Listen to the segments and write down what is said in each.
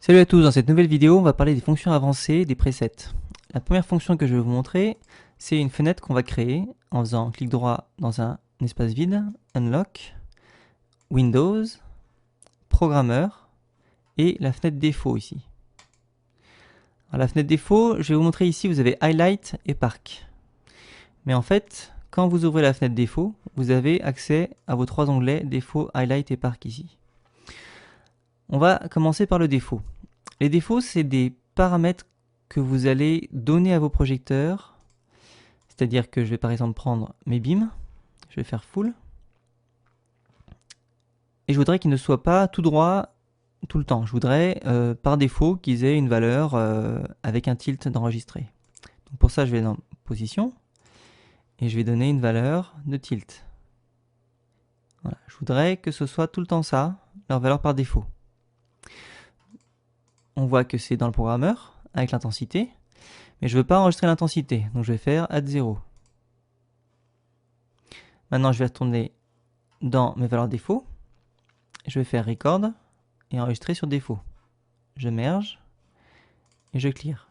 Salut à tous, dans cette nouvelle vidéo, on va parler des fonctions avancées des presets. La première fonction que je vais vous montrer, c'est une fenêtre qu'on va créer en faisant clic droit dans un espace vide, Unlock, Windows, Programmeur et la fenêtre défaut ici. Alors, la fenêtre défaut, je vais vous montrer ici, vous avez Highlight et Park. Mais en fait, quand vous ouvrez la fenêtre défaut, vous avez accès à vos trois onglets défaut, Highlight et Park ici. On va commencer par le défaut. Les défauts, c'est des paramètres que vous allez donner à vos projecteurs. C'est-à-dire que je vais par exemple prendre mes beams, je vais faire full, et je voudrais qu'ils ne soient pas tout droit tout le temps. Je voudrais par défaut qu'ils aient une valeur avec un tilt d'enregistré. Donc pour ça, je vais dans position, et je vais donner une valeur de tilt. Voilà. Je voudrais que ce soit tout le temps ça, leur valeur par défaut. On voit que c'est dans le programmeur, avec l'intensité, mais je ne veux pas enregistrer l'intensité, donc je vais faire add 0. Maintenant, je vais retourner dans mes valeurs défaut, je vais faire record et enregistrer sur défaut. Je merge et je clear.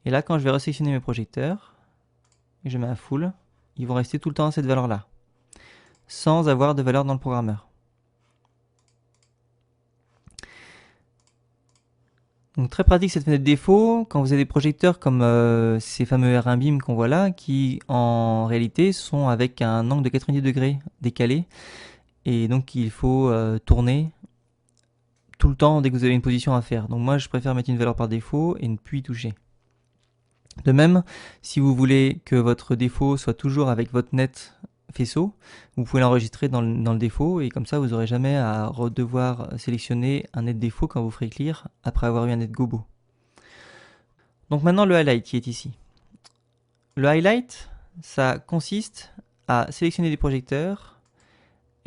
Et là, quand je vais resélectionner mes projecteurs, et je mets à full, ils vont rester tout le temps à cette valeur-là, sans avoir de valeur dans le programmeur. Donc très pratique cette fenêtre défaut quand vous avez des projecteurs comme ces fameux R1 beam qu'on voit là, qui en réalité sont avec un angle de 90 degrés décalé, et donc il faut tourner tout le temps dès que vous avez une position à faire. Donc moi je préfère mettre une valeur par défaut et ne plus y toucher. De même, si vous voulez que votre défaut soit toujours avec votre net faisceau, vous pouvez l'enregistrer dans le défaut, et comme ça vous n'aurez jamais à devoir sélectionner un net défaut quand vous ferez clear après avoir eu un net gobo. Donc maintenant le highlight qui est ici. Le highlight, ça consiste à sélectionner des projecteurs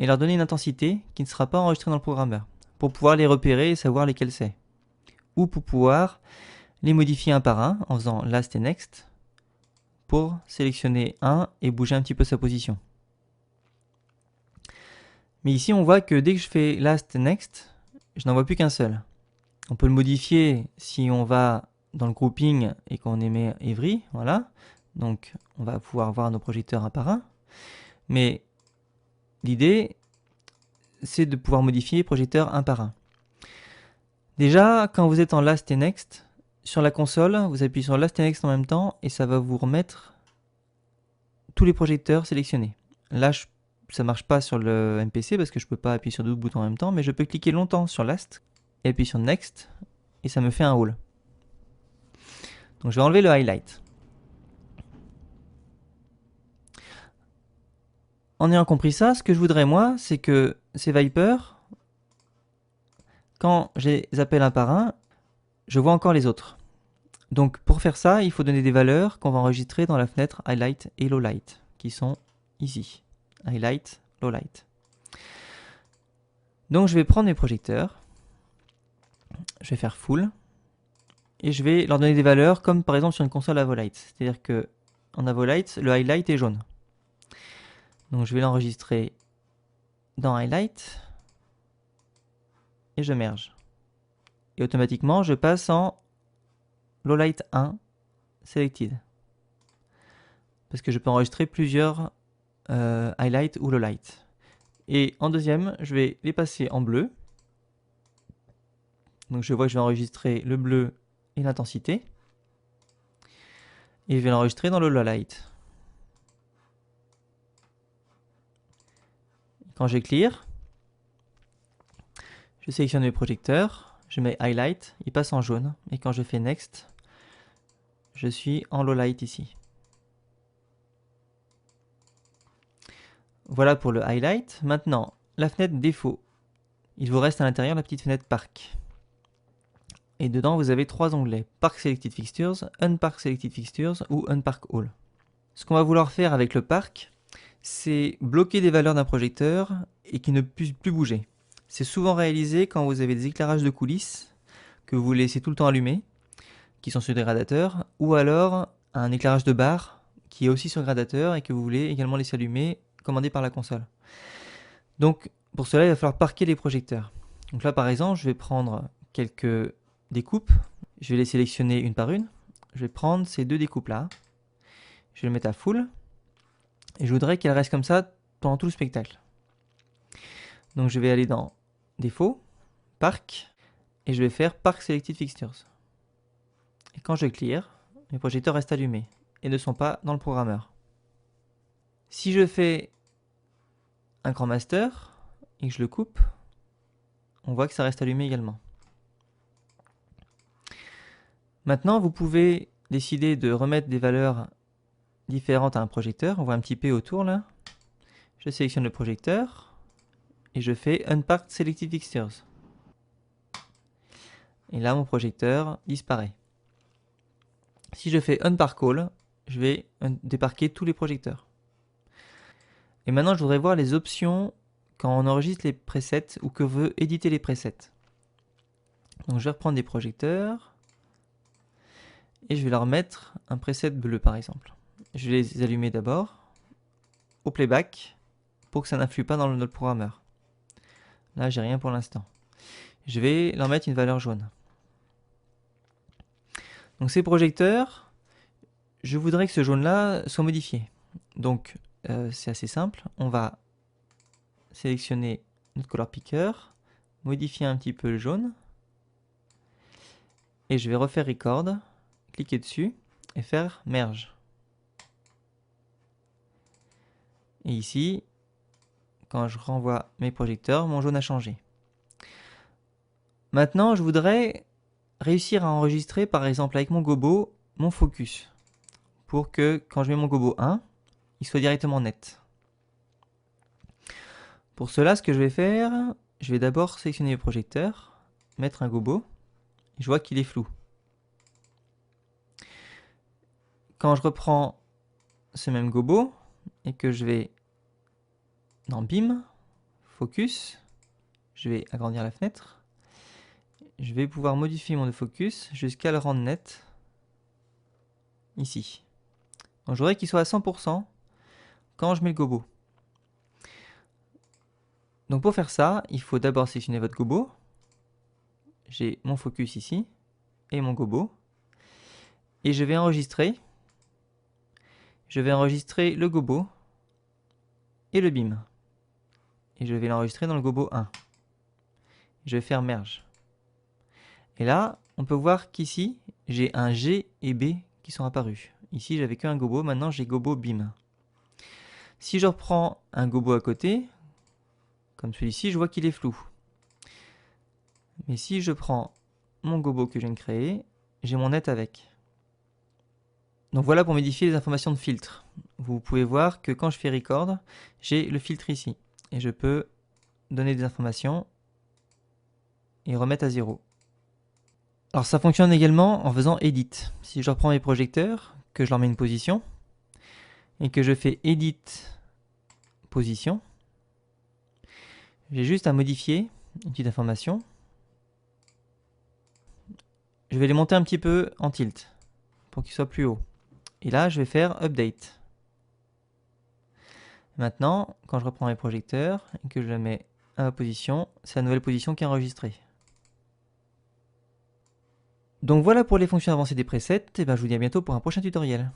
et leur donner une intensité qui ne sera pas enregistrée dans le programmeur, pour pouvoir les repérer et savoir lesquels c'est. Ou pour pouvoir les modifier un par un en faisant last et next pour sélectionner un et bouger un petit peu sa position. Mais ici on voit que dès que je fais last et next, je n'en vois plus qu'un seul. On peut le modifier si on va dans le grouping et qu'on émet every, voilà. Donc on va pouvoir voir nos projecteurs un par un. Mais l'idée, c'est de pouvoir modifier les projecteurs un par un. Déjà, quand vous êtes en last et next, sur la console, vous appuyez sur last et next en même temps et ça va vous remettre tous les projecteurs sélectionnés. Là, ça marche pas sur le MPC parce que je peux pas appuyer sur deux boutons en même temps, mais je peux cliquer longtemps sur last et appuyer sur next et ça me fait un all. Donc je vais enlever le highlight. En ayant compris ça, ce que je voudrais moi, c'est que ces Vipers, quand je les appelle un par un, je vois encore les autres. Donc pour faire ça, il faut donner des valeurs qu'on va enregistrer dans la fenêtre Highlight et Lowlight, qui sont ici. Highlight, Lowlight. Donc je vais prendre mes projecteurs, je vais faire full, et je vais leur donner des valeurs comme par exemple sur une console Avolight. C'est-à-dire que en Avolight, le Highlight est jaune. Donc je vais l'enregistrer dans Highlight, et je merge. Et automatiquement, je passe en Lowlight 1 Selected. Parce que je peux enregistrer plusieurs highlight ou lowlight. Et en deuxième, je vais les passer en bleu. Donc je vois que je vais enregistrer le bleu et l'intensité. Et je vais l'enregistrer dans le lowlight. Quand j'ai clear, je sélectionne mes projecteurs, je mets highlight, il passe en jaune. Et quand je fais next, je suis en lowlight ici. Voilà pour le highlight. Maintenant, la fenêtre défaut. Il vous reste à l'intérieur la petite fenêtre Park. Et dedans, vous avez trois onglets. Park Selected Fixtures, Unpark Selected Fixtures ou Unpark All. Ce qu'on va vouloir faire avec le Park, c'est bloquer des valeurs d'un projecteur et qui ne puisse plus bouger. C'est souvent réalisé quand vous avez des éclairages de coulisses que vous laissez tout le temps allumés, qui sont sur des gradateurs, ou alors un éclairage de bar qui est aussi sur gradateur et que vous voulez également laisser allumer, commandé par la console. Donc pour cela, il va falloir parquer les projecteurs. Donc là par exemple, je vais prendre quelques découpes. Je vais les sélectionner une par une. Je vais prendre ces deux découpes-là. Je vais les mettre à full. Et je voudrais qu'elles restent comme ça pendant tout le spectacle. Donc je vais aller dans Défaut, Parc, et je vais faire Park Selected Fixtures. Et quand je clear, mes projecteurs restent allumés et ne sont pas dans le programmeur. Si je fais un grand master et que je le coupe, on voit que ça reste allumé également. Maintenant, vous pouvez décider de remettre des valeurs différentes à un projecteur. On voit un petit P autour là. Je sélectionne le projecteur et je fais Unparked Selected Fixtures. Et là, mon projecteur disparaît. Si je fais Unpark All, je vais déparquer tous les projecteurs. Et maintenant, je voudrais voir les options quand on enregistre les presets ou que veut éditer les presets. Donc je vais reprendre des projecteurs et je vais leur mettre un preset bleu par exemple. Je vais les allumer d'abord au playback pour que ça n'influe pas dans notre programmeur. Là, j'ai rien pour l'instant. Je vais leur mettre une valeur jaune. Donc ces projecteurs, je voudrais que ce jaune-là soit modifié. Donc c'est assez simple. On va sélectionner notre color picker, modifier un petit peu le jaune. Et je vais refaire Record, cliquer dessus et faire Merge. Et ici, quand je renvoie mes projecteurs, mon jaune a changé. Maintenant, je voudrais réussir à enregistrer, par exemple avec mon gobo, mon focus. Pour que quand je mets mon gobo 1, il soit directement net. Pour cela, ce que je vais faire, je vais d'abord sélectionner mes projecteurs, mettre un gobo, et je vois qu'il est flou. Quand je reprends ce même gobo, et que je vais dans Beam, Focus, je vais agrandir la fenêtre, je vais pouvoir modifier mon focus jusqu'à le rendre net, ici. Donc je voudrais qu'il soit à 100% quand je mets le gobo. Donc pour faire ça, il faut d'abord sélectionner votre gobo. J'ai mon focus ici et mon gobo. Et je vais enregistrer. Je vais enregistrer le gobo et le beam. Et je vais l'enregistrer dans le gobo 1. Je vais faire merge. Et là, on peut voir qu'ici, j'ai un G et B qui sont apparus. Ici, j'avais qu'un gobo, maintenant j'ai gobo beam. Si je reprends un gobo à côté, comme celui-ci, je vois qu'il est flou. Mais si je prends mon gobo que je viens de créer, j'ai mon net avec. Donc voilà pour modifier les informations de filtre. Vous pouvez voir que quand je fais record, j'ai le filtre ici. Et je peux donner des informations et remettre à 0. Alors ça fonctionne également en faisant edit. Si je reprends mes projecteurs, que je leur mets une position, et que je fais edit position, j'ai juste à modifier une petite information. Je vais les monter un petit peu en tilt pour qu'ils soient plus hauts. Et là, je vais faire update. Maintenant, quand je reprends mes projecteurs et que je les mets à ma position, c'est la nouvelle position qui est enregistrée. Donc voilà pour les fonctions avancées des presets, et je vous dis à bientôt pour un prochain tutoriel.